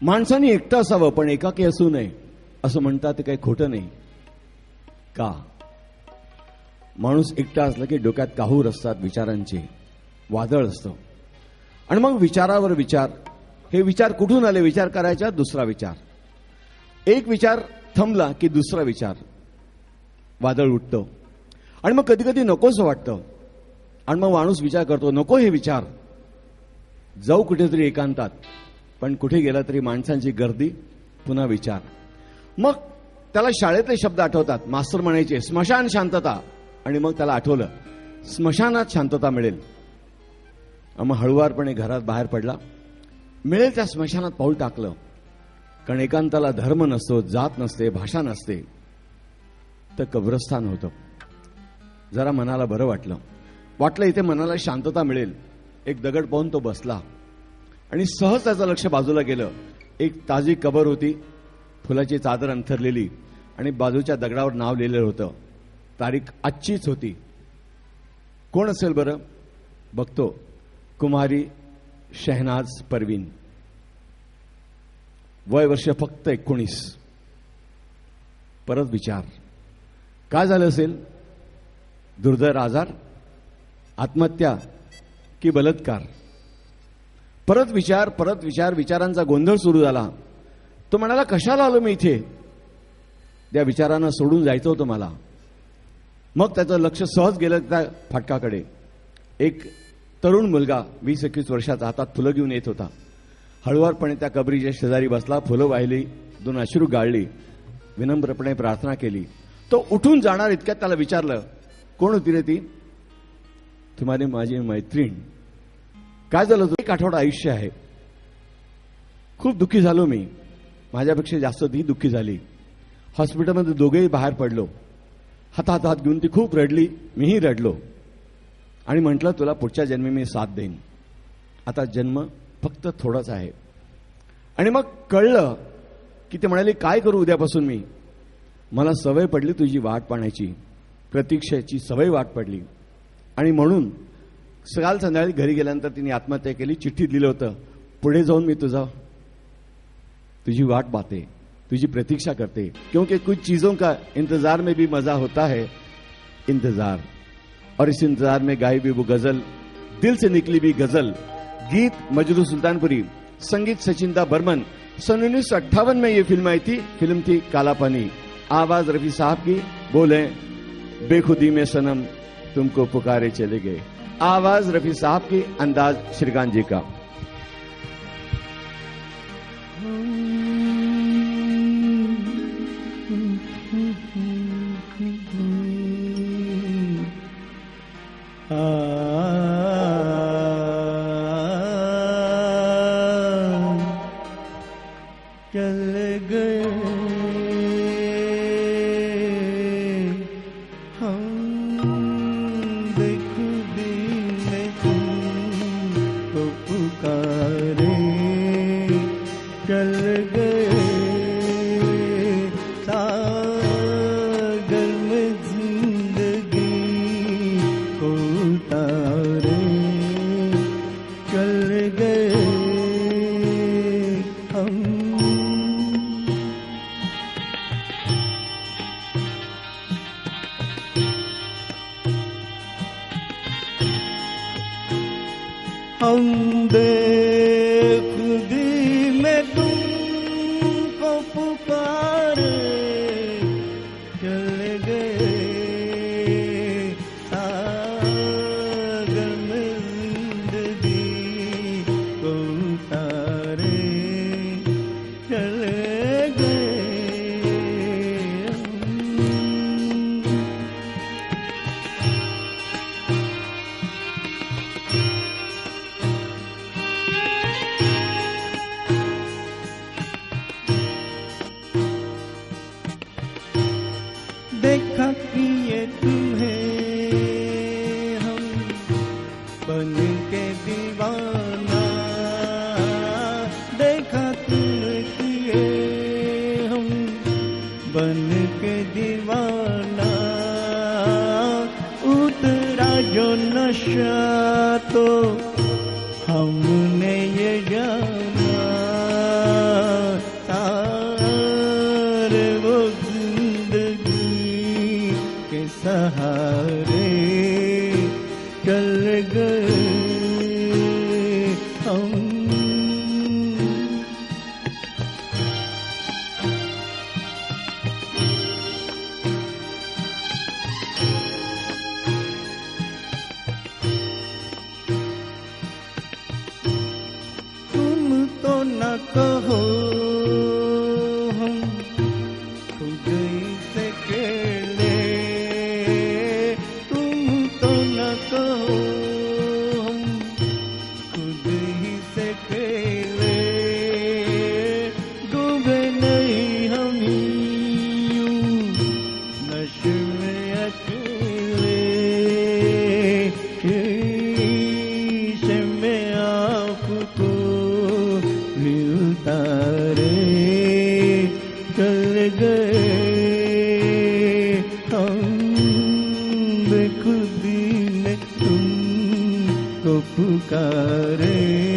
माणसाने एकटं असावं पण एकाकी असू नये असं म्हणतात ते काही खोटं नाही का? माणूस एकटा असला की डोक्यात काहूर असतात, विचारांचे वादळ असतं. आणि मग विचारावर विचार. हे विचार कुठून आले? विचार करायचा दुसरा विचार. एक विचार थांबला की दुसरा विचार वादळ उठतं. आणि मग कधी कधी नकोसं वाटतं. आणि मग माणूस विचार करतो, नको हे विचार, जाऊ कुठेतरी एकांतात. पण कुठे गेला तरी माणसांची गर्दी, पुन्हा विचार. मग त्याला शाळेतले शब्द आठवतात. मास्तर म्हणायचे स्मशान शांतता. आणि मग त्याला आठवलं स्मशानात शांतता मिळेल. मग हळुवारपणे घरात बाहेर पडला. मिळेल त्या स्मशानात पाऊल टाकलं. कारण एकांताला धर्म नसतो, जात नसते, भाषा नसते, तर कब्रस्थान होतं. जरा मनाला बरं वाटलं इथे मनाला शांतता मिळेल. एक दगड पाहून तो बसला आणि सहज त्याचं लक्ष बाजूला गेलं. एक ताजी कबर होती, फुलाची चादर अंथरलेली आणि बाजूच्या दगडावर नाव लिहिलेलं होतं. तारीख आजचीच होती. कोण असेल बरं? बघतो, कुमारी शहनाज परवीन, वय वर्ष फक्त 19. परत विचार, काय झालं असेल? दुर्धर आजार, आत्महत्या की बलात्कार? परत विचार, विचारांचा गोंधळ सुरू झाला. तो म्हणाला, कशाला आलो मी इथे? त्या विचारांना सोडून जायचं होतं मला. मग त्याचं लक्ष सहज गेलं त्या फाटकाकडे. एक तरुण मुलगा 20-21 वर्षाचा हातात फुलं घेऊन येत होता. हळुवारपणे त्या कबरीच्या शेजारी बसला, फुलं वाहिली, 2 अश्रू गाळली, विनम्रपणे प्रार्थना केली. तो उठून जाणार इतक्यात त्याला विचारलं, कोण होती रे ती? तुम्हाला माझी मैत्रीण. काय झालं? एक आठवडा आयुष्य आहे. खूप दुःखी झालो मी. माझ्यापेक्षा जास्त ती दुःखी झाली. हॉस्पिटलमध्ये दोघेही बाहेर पडलो. हातात हात घेऊन ती खूप रडली, मीही रडलो. आणि म्हटलं, तुला पुढच्या जन्मी मी साथ देईन. आता जन्म फक्त थोडाच आहे. आणि मग कळलं की ते म्हणाले, काय करू उद्यापासून मी? मला सवय पडली तुझी वाट पाहण्याची, प्रतीक्षेची सवय वाट पडली. आणि म्हणून काल संध्याकाळी घरी गेल्यानंतर तिने आत्महत्या केली. चिठ्ठी दिलं होतं, पुढे जाऊन मी तुझी वाट पाहते, तुझी प्रतीक्षा करते. क्योंकि कुछ चीजों का इंतजार में भी मजा होता है, इंतजार. और इस इंतजार में गाई भी वो गजल, दिल से निकली भी गजल. गीत मजरू सुल्तानपुरी, संगीत सचिंदा बर्मन. सन 1958 में ये फिल्म आई थी. फिल्म थी काला पानी. आवाज रफी साहब की. बोले बेखुदी में सनम तुमको पुकारे चले गए. आवाज रफी साहब की, अंदाज श्रीकांत जी का. कहो, हम खुद से खेले, तुम तो न कहो, हम खुद ही से खेले, डूबे नहीं हम यूं नशे में अकेले, शीशे में आपको मिलता रे, चल गए हम बेखुदी ने तुमको पुकारे।